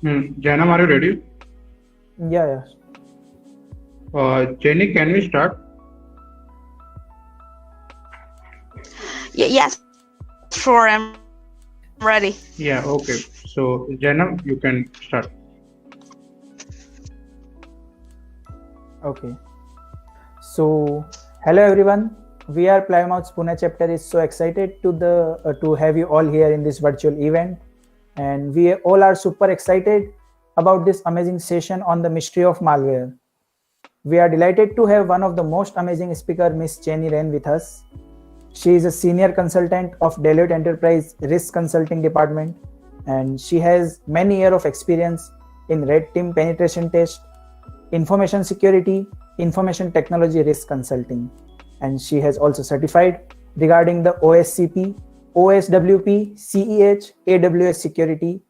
Janam, are you ready? Yeah, yeah. Chenny, can we start? Yes, sure, I'm ready. Yeah, okay. So, Janam, you can start. Okay. So, hello everyone. We are Plymouth's Pune chapter is so excited to have you all here in this virtual event, and we all are super excited about this amazing session on the mystery of malware. We are delighted to have one of the most amazing speaker, Miss Chenny Rain, with us. She is a senior consultant of Deloitte Enterprise Risk Consulting Department, and she has many years of experience in red team penetration test, information security, information technology risk consulting, and she has also certified regarding the OSCP, OSWP, CEH, AWS security,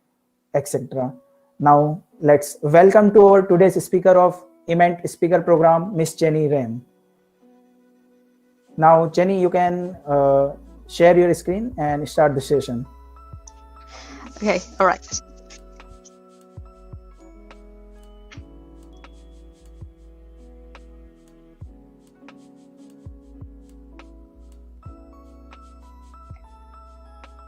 etc. Now let's welcome to our today's speaker of Event Speaker Program, Miss Chenny Ram. Now, Chenny, you can share your screen and start the session. Okay, all right.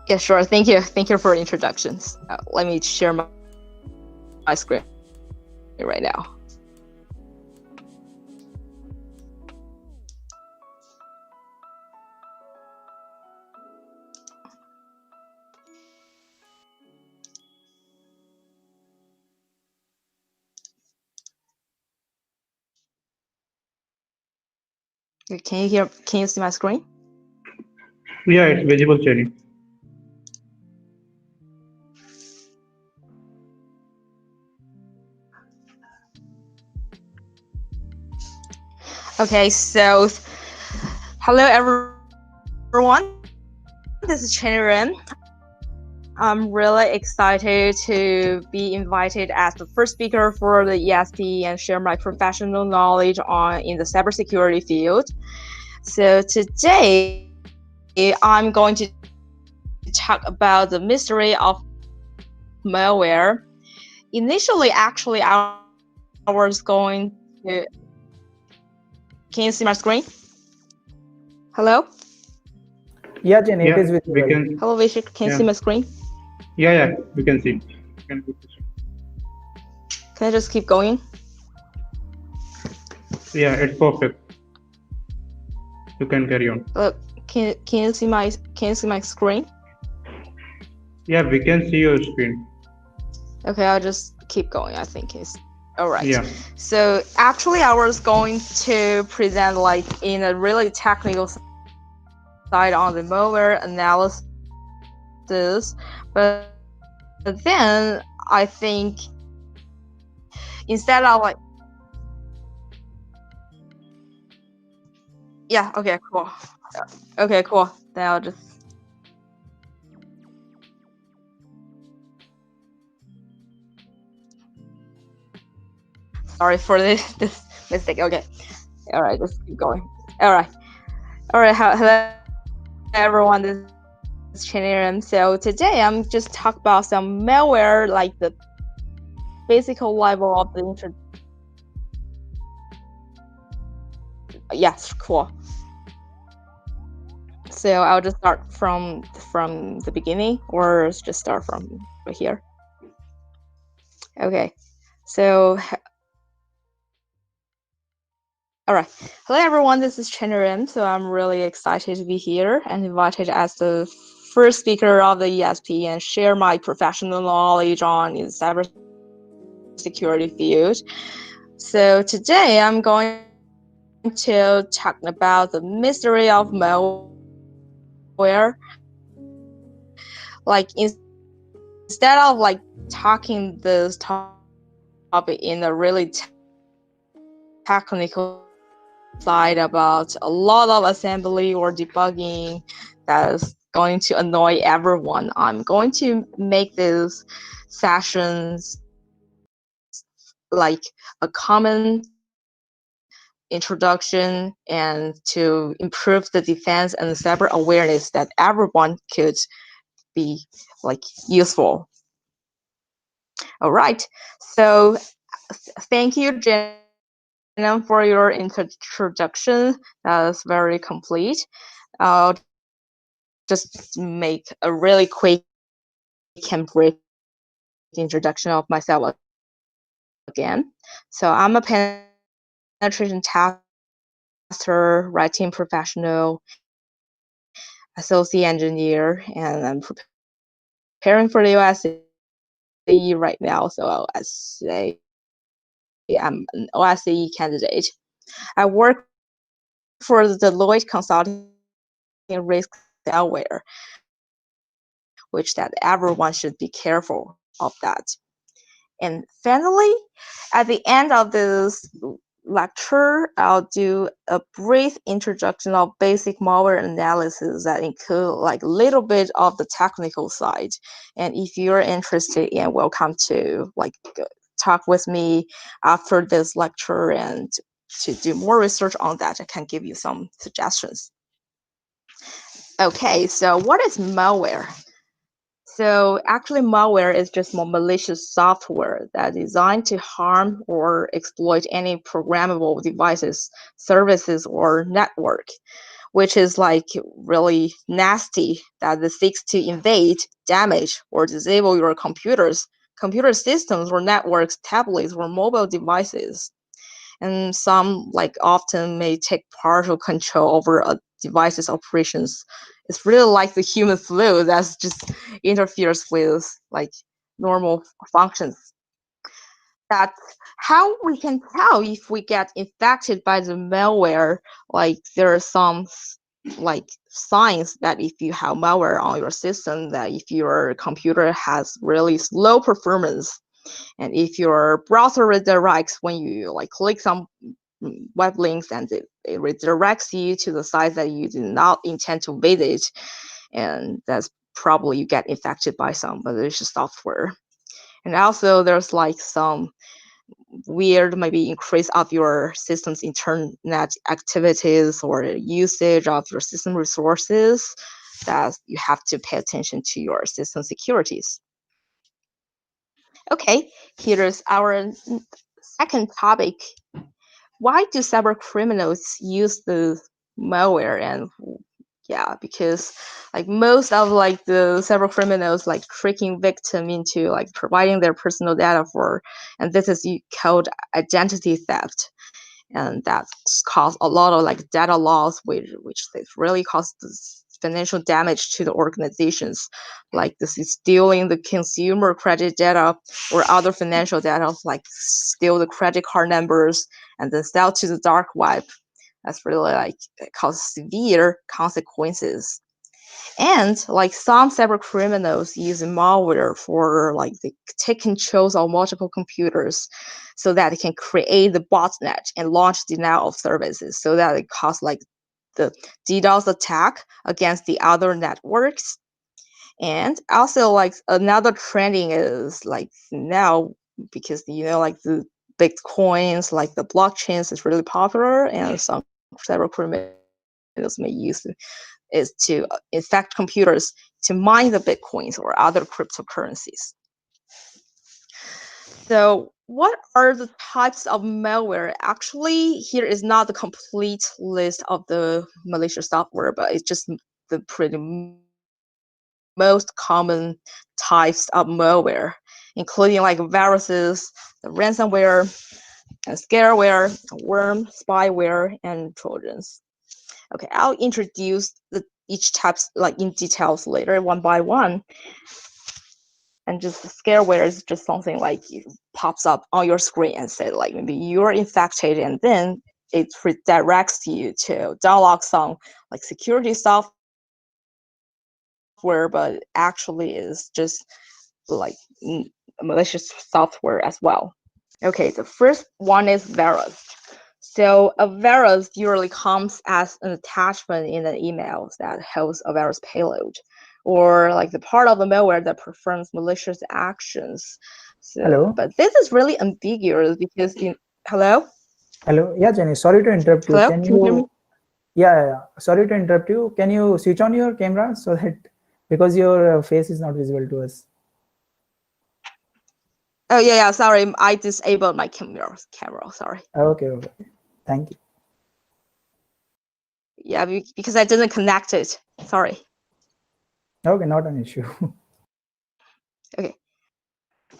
Yeah, sure. Thank you. Thank you for introductions. Let me share my screen right now. Can you hear? Can you see my screen? Yeah, it's visible, Chenny. Okay, so hello everyone. This is Chenny Ren. I'm really excited to be invited as the first speaker for the ESP and share my professional knowledge in the cybersecurity field. So today I'm going to talk about the mystery of malware. Initially, actually, I was going to. Can you see my screen? Hello? Yeah, Jenny, it Yeah, is we visible. can. Hello, Vishik. Can you Yeah, see my screen? yeah, we can see. Can Can I just keep going? Yeah, it's perfect. You can carry on. Look, can you see my screen? Yeah, we can see your screen. Okay, I'll just keep going. I think it's all right. Yeah. So actually, I was going to present like in a really technical side on the malware analysis, but then I think instead of like, yeah, okay, cool. Okay, cool. Then I'll just. Sorry for this mistake. Okay, all right, just keep going. All right. Hello everyone. This is Chenny. So today I'm just talk about some malware, like the basic level of the Yes, cool. So I'll just start from the beginning, or just start from right here. Okay. So all right. Hello everyone, this is Chenny. So I'm really excited to be here and invited as the first speaker of the ESP and share my professional knowledge on the cybersecurity field. So today I'm going to talk about the mystery of malware. Like instead of like talking this topic in a really technical side about a lot of assembly or debugging that's going to annoy everyone, I'm going to make these sessions like a common introduction and to improve the defense and the cyber awareness that everyone could be like useful. All right. So thank you, Jenna, for your introduction. That was very complete. I'll just make a really quick and brief introduction of myself again. So I'm a penetration tester, writing professional, associate engineer, and I'm preparing for the USAE right now. So as say I'm an OSCE candidate. I work for the Deloitte Consulting Risk Malware, which that everyone should be careful of that. And finally, at the end of this lecture, I'll do a brief introduction of basic malware analysis that include like a little bit of the technical side. And if you're interested, yeah, welcome to talk with me after this lecture and to do more research on that. I can give you some suggestions. Okay, so what is malware? So actually malware is just more malicious software that's designed to harm or exploit any programmable devices, services, or network, which is like really nasty that it seeks to invade, damage, or disable your computer systems or networks, tablets, or mobile devices. And some like often may take partial control over a device's operations. It's really like the human flu that just interferes with like normal functions. That's how we can tell if we get infected by the malware. Like there are some like signs that if you have malware on your system, that if your computer has really slow performance, and if your browser redirects when you like click some web links and it redirects you to the site that you did not intend to visit, and that's probably you get infected by some malicious software. And also there's like some weird maybe increase of your system's internet activities or usage of your system resources that you have to pay attention to your system securities. Okay, here's our second topic. Why do cyber criminals use the malware? And yeah, because like most of like the cyber criminals like tricking victim into like providing their personal data for, and this is called identity theft, and that's caused a lot of like data loss, which really causes financial damage to the organizations. Like this is stealing the consumer credit data or other financial data, like steal the credit card numbers and then sell to the dark web. That's really like cause severe consequences. And like some cyber criminals use malware for like they take controls of multiple computers so that they can create the botnet and launch denial of services so that it cause like the DDoS attack against the other networks. And also like another trending is like now, because like the Bitcoins, like the blockchains is really popular, and some cyber criminals may use is to infect computers to mine the Bitcoins or other cryptocurrencies. So what are the types of malware? Actually, here is not the complete list of the malicious software, but it's just the pretty most common types of malware, including like viruses, the ransomware, and scareware, worm, spyware, and trojans. Okay, I'll introduce each types like in details later, one by one. And just scareware is just something like it pops up on your screen and say like maybe you're infected, and then it redirects you to download some like security software, but actually is just like malicious software as well. Okay, the first one is virus. So a virus usually comes as an attachment in an email that holds a virus payload, or like the part of the malware that performs malicious actions. So, Hello. but this is really ambiguous because hello, Hello. Yeah, Jenny. Sorry to interrupt you. hello, Can can you hear me? you? Yeah. Sorry to interrupt you. Can you switch on your camera so that because your face is not visible to us. Oh yeah, sorry, I disabled my camera. Sorry. Okay, okay. Thank you. Yeah, because I didn't connect it. Sorry. Okay, not an issue. Okay.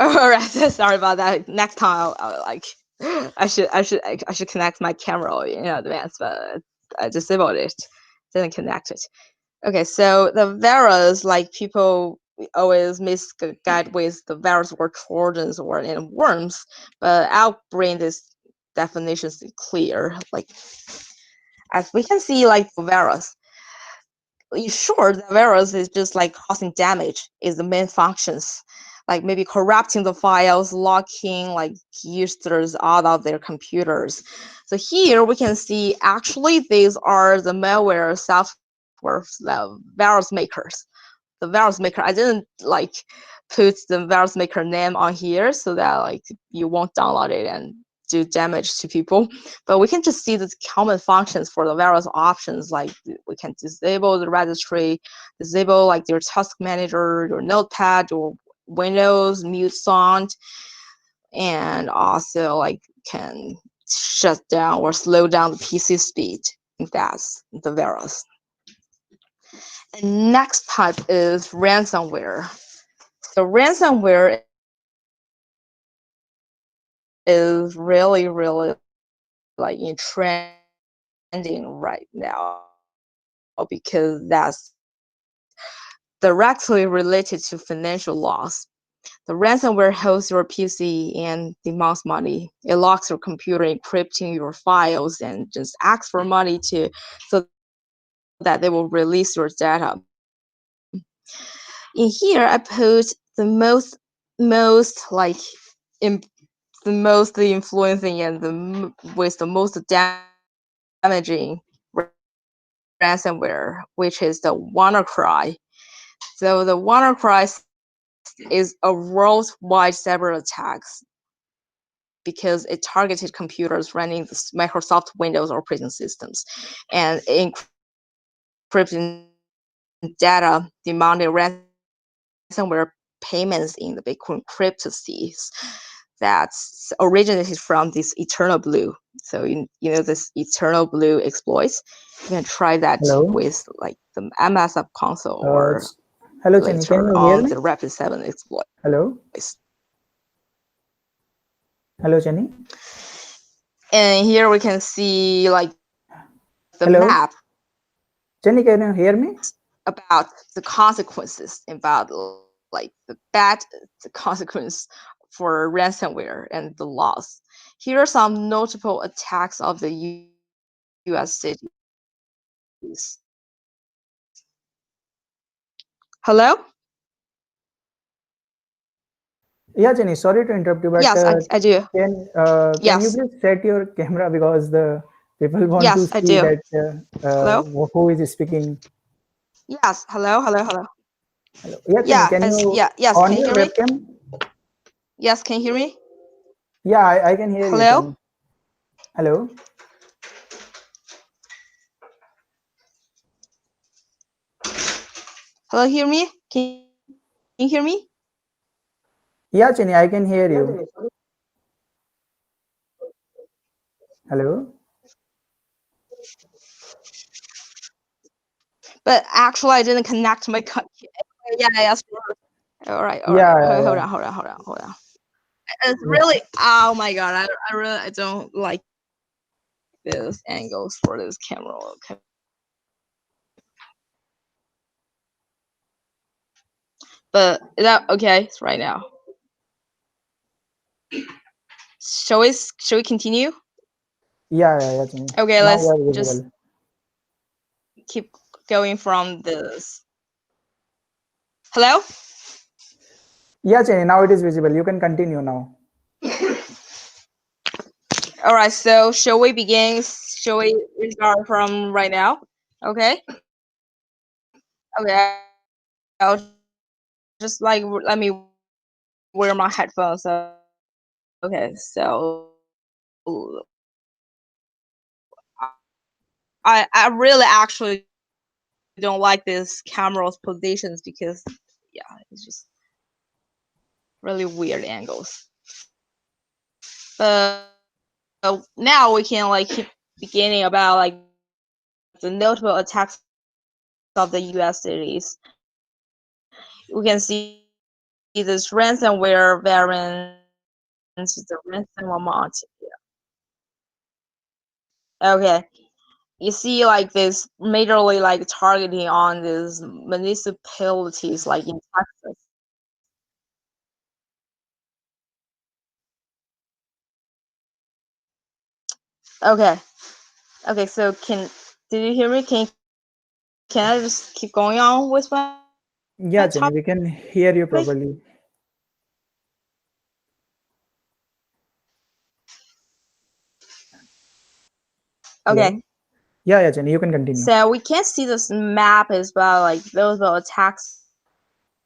All right. Sorry about that. Next time, I'll like, I should connect my camera in advance, but I disabled it. Didn't connect it. Okay, so the virus, like people always misguide with the virus or trojans or in worms, but I'll bring this definitions clear. Like as we can see, like the virus. In short, the virus is just like causing damage is the main functions, like maybe corrupting the files, locking like users out of their computers. So here we can see actually these are the malware software, the virus makers. The virus maker, I didn't like put the virus maker name on here so that like you won't download it and do damage to people, but we can just see the common functions for the various options. Like we can disable the registry, disable like your task manager, your notepad, or Windows mute sound, and also like can shut down or slow down the PC speed if that's the virus. And next type is ransomware. So ransomware is really like in trending right now because that's directly related to financial loss. The ransomware holds your PC and demands money. It locks your computer, encrypting your files, and just asks for money so that they will release your data. In here, I put the most like the most influencing and with the most damaging ransomware, which is the WannaCry. So the WannaCry is a worldwide cyber attacks because it targeted computers running the Microsoft Windows operating systems and encrypting data, demanding ransomware payments in the Bitcoin cryptocurrencies that's originated from this Eternal Blue. So you know this Eternal Blue exploits. You can try that Hello. with like the MS App Console or Hello, Chenny. Can later you hear on me? the Rapid 7 exploit. Hello. Hello, Chenny. And here we can see like the Hello. map. Chenny, can you hear me? About the consequences, about like the bad consequence for ransomware and the loss. Here are some notable attacks of the US cities. Hello? Yeah, Chenny, sorry to interrupt you, but Yes, I do. can you Yes. please set your camera because the people want to Yes, I see do. that Hello? who is speaking. Yes. Hello. Hello. Yeah, Chenny, can you Yes. on Can you your hear me? webcam? Yes. Can you hear me? Yeah, I can hear you, Hello? Chenny. Hello. Hello, hear me? Can you hear me? Yeah, Chenny, I can hear you. Hello. But actually, I didn't connect my. Yeah. Yes. All right. Yeah, Hold yeah, on. It's yeah. really. Oh my god! I don't like this angles for this camera. Okay. But is that okay? It's right now. Shall we continue? Yeah, Chenny. Okay, Now let's you are just visible. keep going from this. Hello? Yeah, Chenny, now it is visible. You can continue now. All right, so shall we begin? Shall we start from right now? Okay. Okay. I'll just like let me wear my headphones. Okay, so I really actually don't like this camera's positions because yeah, it's just really weird angles. But now we can like keep beginning about like the notable attacks of the U.S. cities. We can see this ransomware variant, the ransomware mod. Okay, you see like this majorly like targeting on these municipalities like in Texas. Okay. Okay, so did you hear me? Can I just keep going on with my Yeah, topic? Jenny, we can hear you properly. Okay. Hello. Yeah, Jenny, you can continue. So we can see this map as well, like those are attacks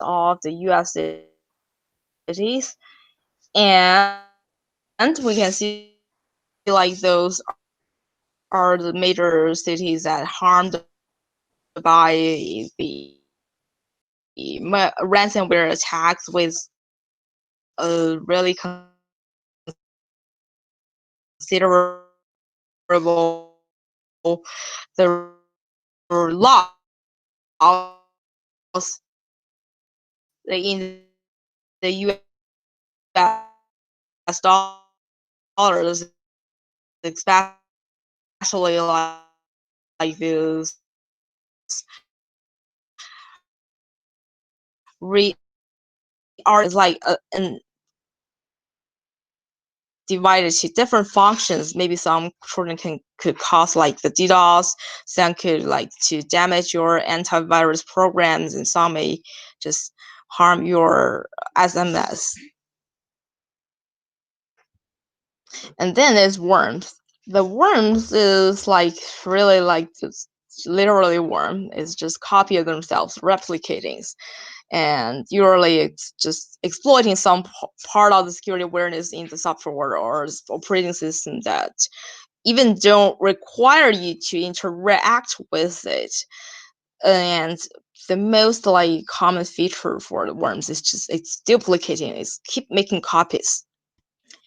of the US cities. And we can see like those are the major cities that harmed by the ransomware attacks with a really considerable the loss in the US dollars, especially like this are is like an divided to different functions. Maybe some children could cause like the DDoS, some could like to damage your antivirus programs, and some may just harm your SMS. And then there's worms. The worms is like really like just literally worm. It's just copy themselves, replicating. And usually it's just exploiting some part of the security awareness in the software or operating system that even don't require you to interact with it. And the most like common feature for the worms is just it's duplicating, it's keep making copies.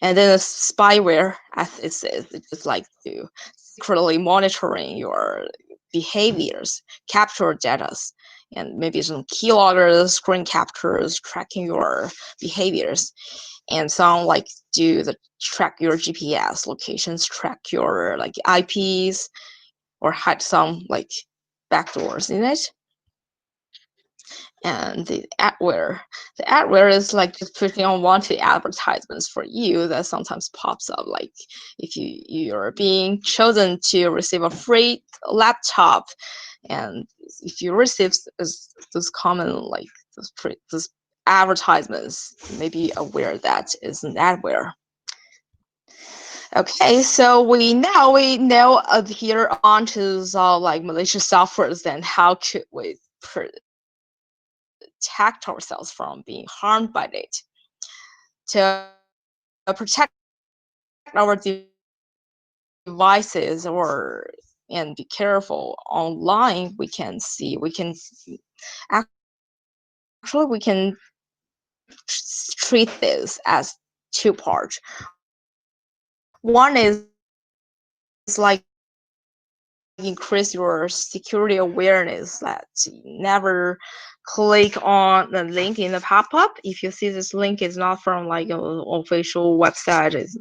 And then the spyware, as it says, it's just like to secretly monitoring your behaviors, capture data, and maybe some keyloggers, screen captures, tracking your behaviors. And some like do the track your GPS locations, track your like IPs, or hide some like backdoors in it. And the adware is like just pushing unwanted advertisements for you that sometimes pops up, like if you're being chosen to receive a free laptop, and if you receive those common like those advertisements, you may be aware that is an adware. Okay, so we know here on to like malicious softwares, then how could we protect ourselves from being harmed by it? To protect our devices and be careful online, we can treat this as two parts. One is like increase your security awareness, that you never click on the link in the pop-up. If you see this link is not from like an official website, it's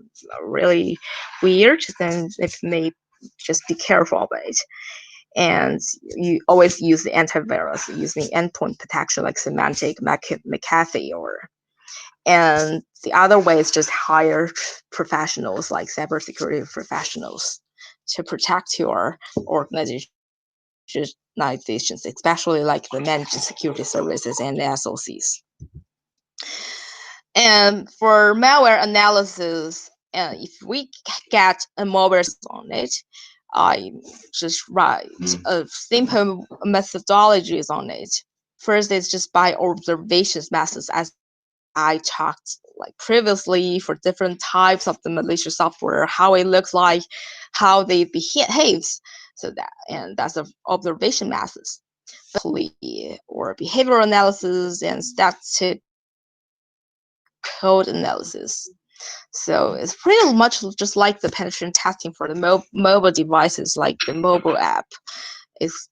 really weird, then it may just be careful of it. And you always use the antivirus using endpoint protection like Symantec, McAfee, and the other way is just hire professionals like cybersecurity professionals to protect your organizations, especially like the managed security services and the SOCs. And for malware analysis, if we get a malware on it, I just write a simple methodologies on it. First is just by observations methods, as I talked like previously, for different types of the malicious software, how it looks like, how they behaves. So that's the observation methods. Or behavioral analysis and static code analysis. So it's pretty much just like the penetration testing for the mobile devices, like the mobile app. It's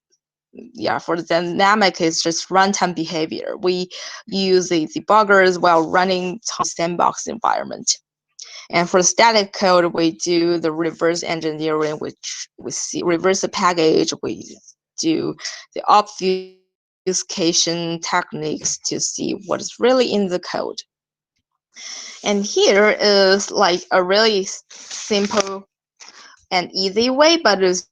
for the dynamic, it's just runtime behavior. We use the debuggers while running sandbox environment. And for the static code, we do the reverse engineering, which we see reverse the package. We do the obfuscation techniques to see what is really in the code. And here is like a really simple and easy way, but it's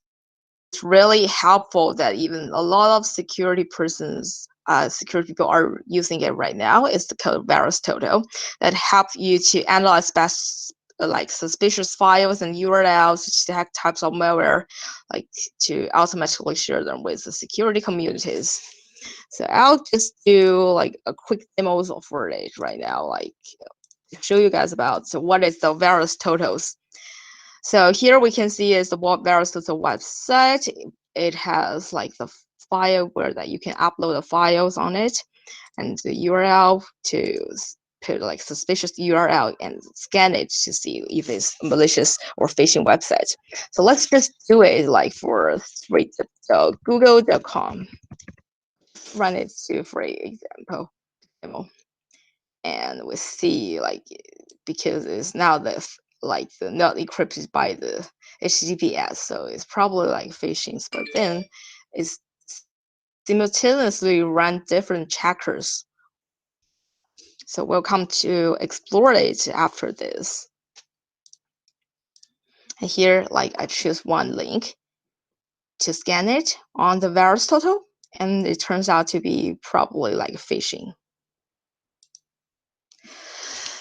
really helpful that even a lot of security people are using it right now. Is the code VirusTotal that helps you to analyze like suspicious files and URLs to detect types of malware, like to automatically share them with the security communities. So I'll just do like a quick demo for it right now, like show you guys about what is the VirusTotals. So here we can see is the VirusTotal website. It has like the file where that you can upload the files on it, and the URL to put like suspicious URL and scan it to see if it's malicious or phishing website. So let's just do it like for google.com. Run it to free example demo, and we see like because it's now like the not encrypted by the HTTPS, so it's probably like phishing. But then it's simultaneously run different checkers. So we'll come to explore it after this. And here, like I choose one link to scan it on the VirusTotal, and it turns out to be probably like phishing.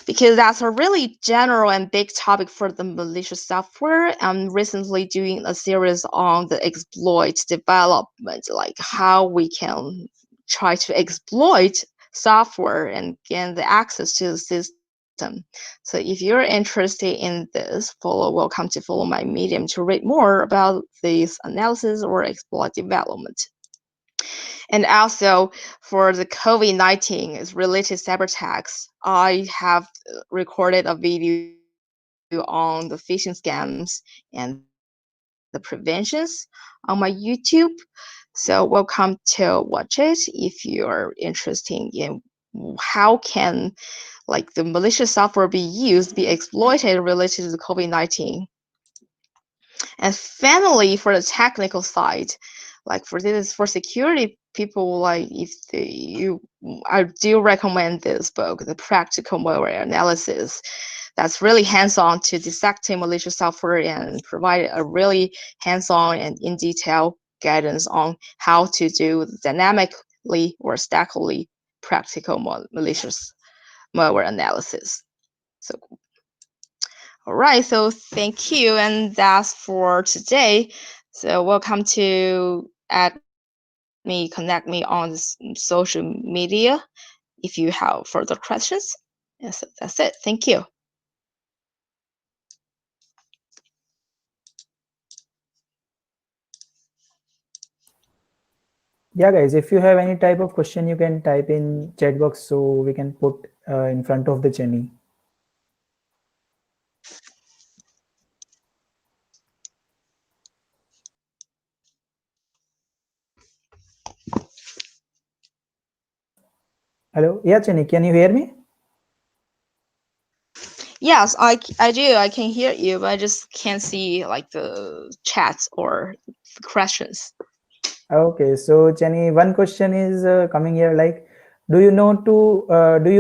Because that's a really general and big topic for the malicious software. I'm recently doing a series on the exploit development, like how we can try to exploit software and gain the access to the system. So if you're interested in this, welcome to follow my Medium to read more about this analysis or exploit development. And also for the COVID-19 related cyber attacks, I have recorded a video on the phishing scams and the preventions on my YouTube. So welcome to watch it if you're interested in how can like the malicious software be used, be exploited related to the COVID-19. And finally, for the technical side, like for security people, like I do recommend this book, The Practical Malware Analysis. That's really hands-on to dissecting malicious software and provide a really hands-on and in detail guidance on how to do dynamically or statically practical malicious malware analysis. So all right, so thank you, and that's for today. So welcome to add me, connect me on social media if you have further questions. And so that's it. Thank you. Yeah, guys, if you have any type of question, you can type in chat box so we can put in front of the Chenny. Hello, yeah, Chenny, can you hear me? Yes, I do. I can hear you, but I just can't see like the chats or the questions. Okay, so Chenny, one question is coming here like, do you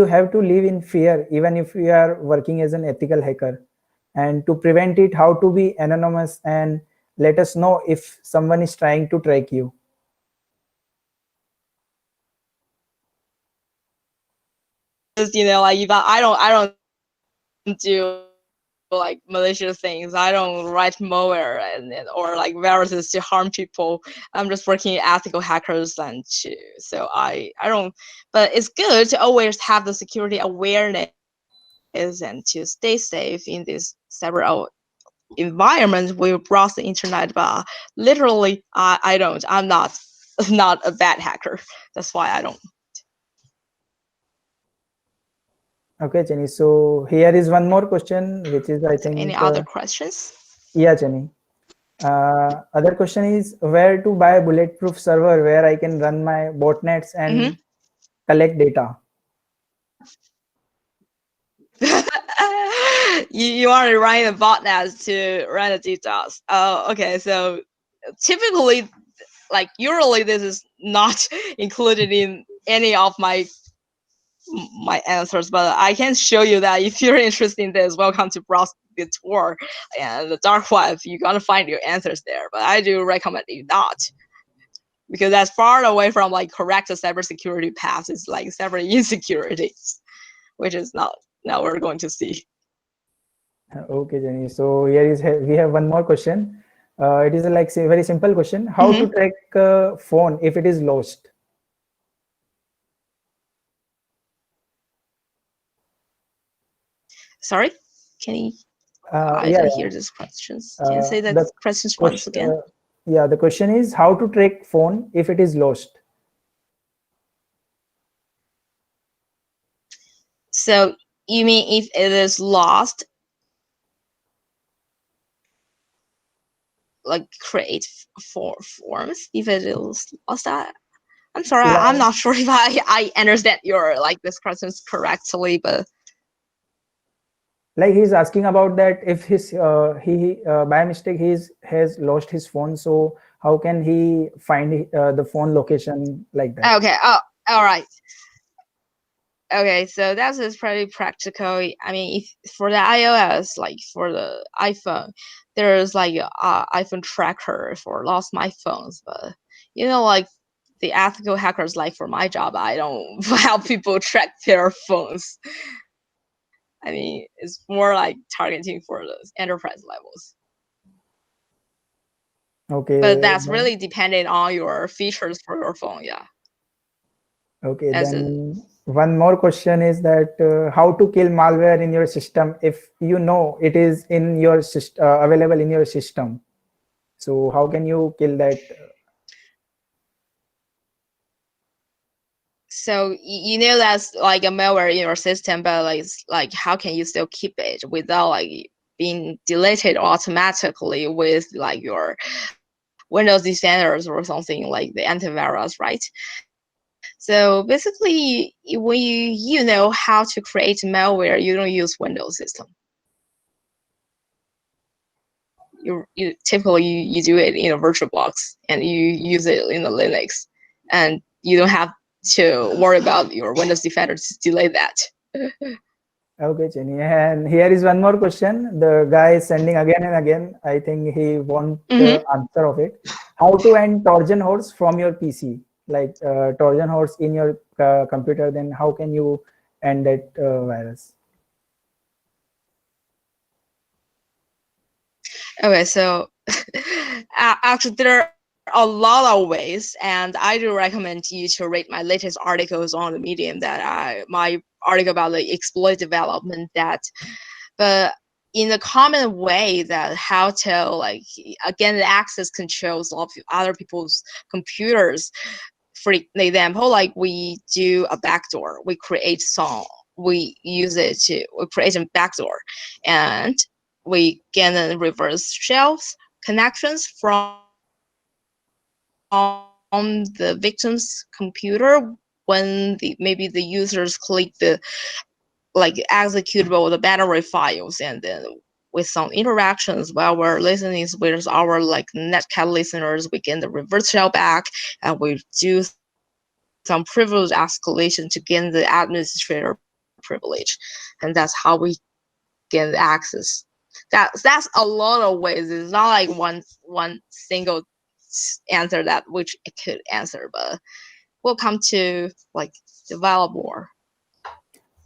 have to live in fear even if you are working as an ethical hacker? And to prevent it, how to be anonymous and let us know if someone is trying to track you. Like I don't do like malicious things. I don't write malware or like viruses to harm people. I'm just working ethical hackers and so I don't. But it's good to always have the security awareness and to stay safe in this cyber environment. We browse the internet, but literally I don't. I'm not not a bad hacker. That's why I don't. Okay, Chenny. So here is one more question, which is I So any think other questions? yeah, Chenny. Other question is where to buy a bulletproof server where I can run my botnets and collect data. You want to run a botnet to run the details. Oh, okay. So typically, like usually, this is not included in any of my answers, but I can show you that if you're interested in this, welcome to browse the tour and the dark web. You're gonna find your answers there. But I do recommend you not, because that's far away from like correct cybersecurity path. It's like cyber insecurities, which is not now we're going to see. Okay, Jenny. So here is we have one more question. It is like a very simple question. How to track a phone if it is lost? Sorry, can you? I Yeah, didn't hear these questions. Can you say that the questions once question, again? yeah, the question is how to track phone if it is lost. So you mean if it is lost, like create forms if it is lost? I'm sorry, Yeah, I'm not sure if I understand your like this questions correctly, but like he's asking about that if his he by mistake has lost his phone, so how can he find the phone location like that? okay. Oh, all right. Okay, so that is pretty practical. I mean, if for the iOS, like for the iPhone, there's like a iPhone tracker for lost my phones. But like the ethical hackers, like for my job, I don't help people track their phones. I mean, it's more like targeting for the enterprise levels. Okay, But that's then, really dependent on your features for your phone. Yeah. okay, As a then one more question is that how to kill malware in your system if you know it is in your available in your system. So how can you kill that? So that's like a malware in your system, but like how can you still keep it without like being deleted automatically with like your Windows defenders or something like the antivirus, right? So basically, when you know how to create malware, you don't use Windows system. You typically you do it in a VirtualBox and you use it in a Linux, and you don't have to worry about your Windows Defender to delay that. Okay, Jenny. And here is one more question. The guy is sending again and again. I think he want the answer of it. How to end Trojan horse from your PC? Like Trojan horse in your computer, then how can you end that virus? Okay, so actually there are a lot of ways, and I do recommend you to read my latest articles on the Medium my article about the exploit development that, but in a common way that how to like again the access controls of other people's computers. For example, like we do a backdoor, we create we use it to we create a backdoor, and we get reverse shells connections from the victim's computer when maybe the users click the like executable the battery files, and then with some interactions while we're listening with our like netcat listeners, we get the reverse shell back, and we do some privilege escalation to gain the administrator privilege, and that's how we get access. That's a lot of ways. It's not like one single answer that which it could answer, but we'll come to like develop more.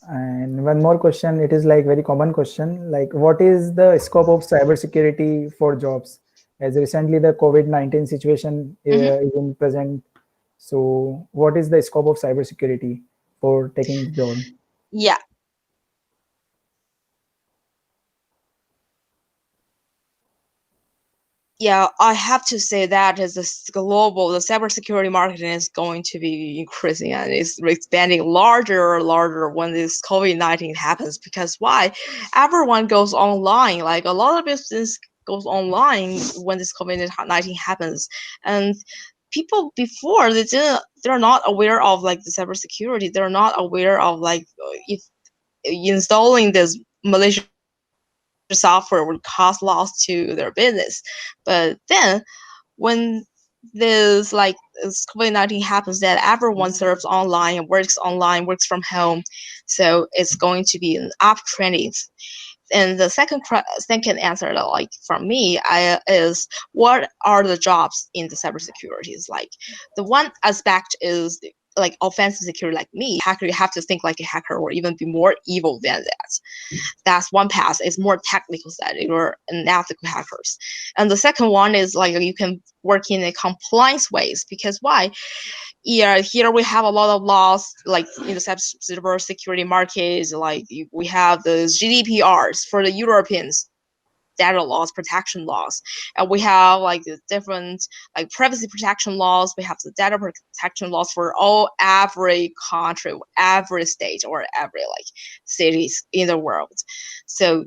And one more question. It is like very common question. Like, what is the scope of cybersecurity for jobs? As recently the COVID-19 situation is in present. So, what is the scope of cybersecurity for taking the job? Yeah. Yeah, I have to say that as the cybersecurity market is going to be increasing and is expanding larger and larger when this COVID-19 happens. Because why? Everyone goes online. Like a lot of business goes online when this COVID-19 happens, and people before they're not aware of like the cybersecurity. They're not aware of like if installing this malicious software would cause loss to their business. But then when this COVID-19 happens, that everyone serves online, works from home, so it's going to be an uptrending. And the second answer, like from me, is what are the jobs in the cybersecurity? Is like the one aspect is like offensive security, like me, hacker. You have to think like a hacker, or even be more evil than that. That's one path. It's more technical side. You're an ethical hackers. And the second one is like you can work in a compliance ways, because why? Yeah, here we have a lot of laws like in the cybersecurity market. Like we have the GDPRs for the Europeans, data laws, protection laws, and we have like the different like privacy protection laws. We have the data protection laws for every country, every state, or every like cities in the world. So,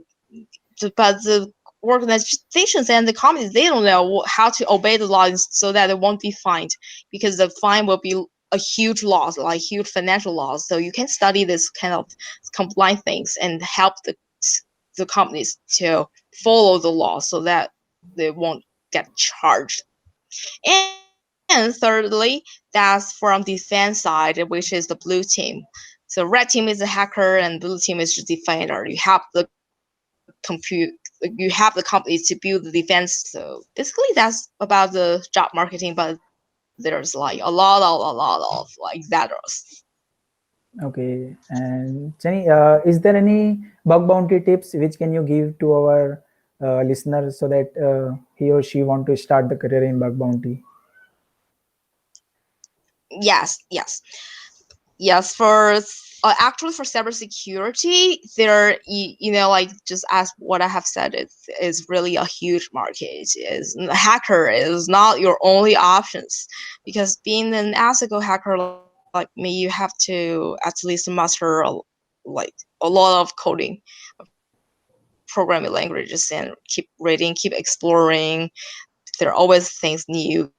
but the organizations and the companies, they don't know how to obey the laws so that they won't be fined, because the fine will be a huge loss, like huge financial loss. So you can study this kind of compliance things and help the companies to follow the law so that they won't get charged. And thirdly, that's from defense side, which is the blue team. So red team is a hacker and blue team is just defender. You have the companies to build the defense. So basically that's about the job marketing, but there's like a lot of like others. Okay, and Jenny, is there any bug bounty tips which can you give to our listeners so that he or she want to start the career in bug bounty? Yes. For actually for cybersecurity, there like just as what I have said, it is really a huge market. Is hacker is not your only options, because being an ethical hacker like me, you have to at least master like a lot of coding, programming languages, and keep reading, keep exploring. There are always things new,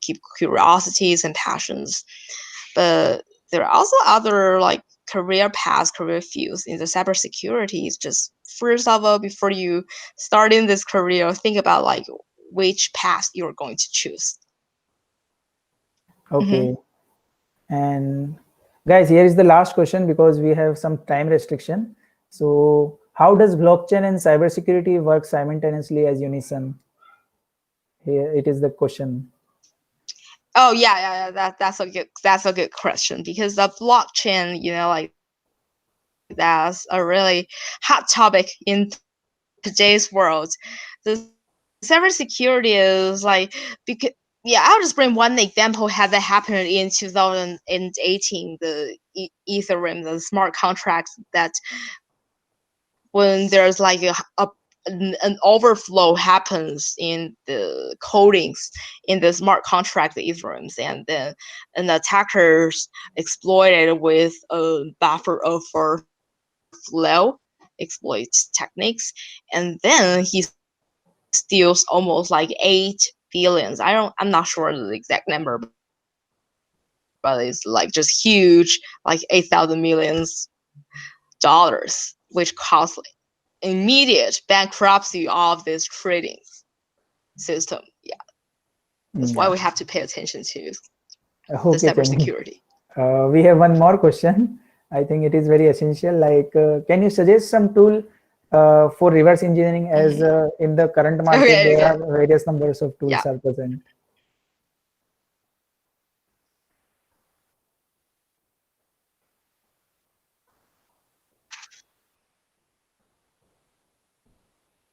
keep curiosities and passions. But there are also other like career paths, career fields in the cybersecurity. It's just first of all, before you start in this career, think about like which path you're going to choose. Okay, Mm-hmm. and guys, here is the last question because we have some time restriction. So, how does blockchain and cybersecurity work simultaneously as unison? Here it is the question. Oh yeah. That's a good question, because the blockchain, like that's a really hot topic in today's world. The cybersecurity is like, because I'll just bring one example had that happened in 2018, the Ethereum, the smart contracts, that when there's like an overflow happens in the codings in the smart contract Etherums, and then and the attackers exploited with a buffer overflow exploit techniques, and then he steals almost like 8 billions. I'm not sure the exact number, but it's like just huge, like 8,000 millions dollars, which caused immediate bankruptcy of this trading system. Yeah, that's why Yeah. we have to pay attention to the Okay, Chenny. cybersecurity. We have one more question. I think it is very essential. Like, can you suggest some tool for reverse engineering? As in the current market, Okay, there okay. are various numbers of Yeah. tools are present.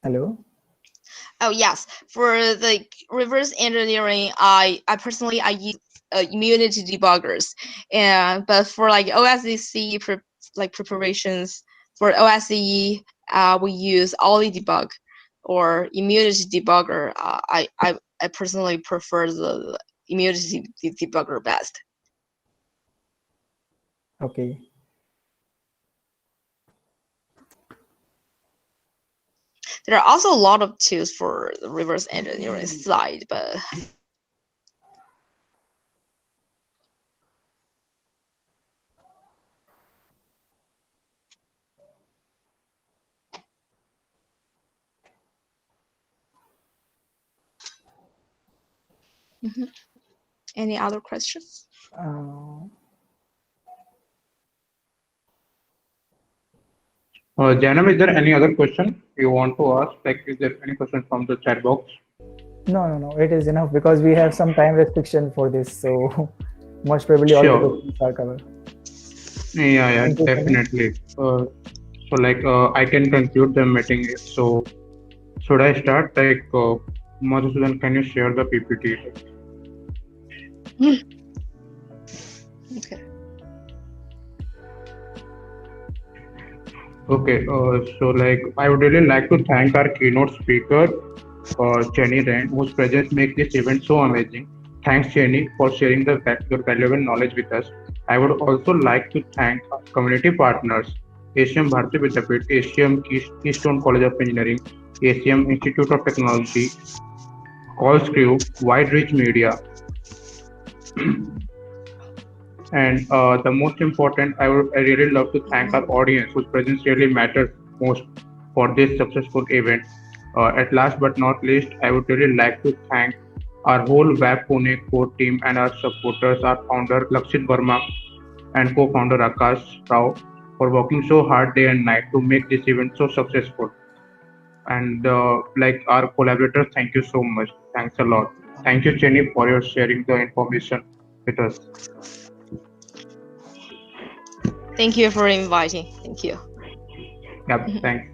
Hello. Oh yes, for the reverse engineering, I personally I use immunity debuggers, and but for like OSCE like preparations for OSCE, we use Ollie debug. or immunity debugger. I personally prefer the immunity debugger best. Okay. There are also a lot of tools for the reverse engineering side, but any other questions? Janam, is there any other question you want to ask? Like, is there any question from the chat box? No. It is enough because we have some time restriction for this. So most probably all the Sure. questions are covered. Yeah, Thank you, Chenny. definitely. So like, I can conclude the meeting. So should I start? Like, Madhusudan, can you share the PPT? Okay. Okay, so like I would really like to thank our keynote speaker, Chenny Ren, whose presence makes this event so amazing. Thanks, Chenny, for sharing your valuable knowledge with us. I would also like to thank our community partners, ACM Bharati Vidyapit, ACM Keystone College of Engineering, ACM Institute of Technology, Calls Crew, Wide Reach Media, and the most important, I really love to thank our audience whose presence really matters most for this successful event. At last but not least, I would really like to thank our whole WAP Pune core team and our supporters, our founder Lakshit Verma and co-founder Akash Rao for working so hard day and night to make this event so successful. And like our collaborators, thank you so much. Thanks a lot. Thank you, Chenny, for your sharing the information with us. Thank you for inviting. Thank you. Yeah, thanks.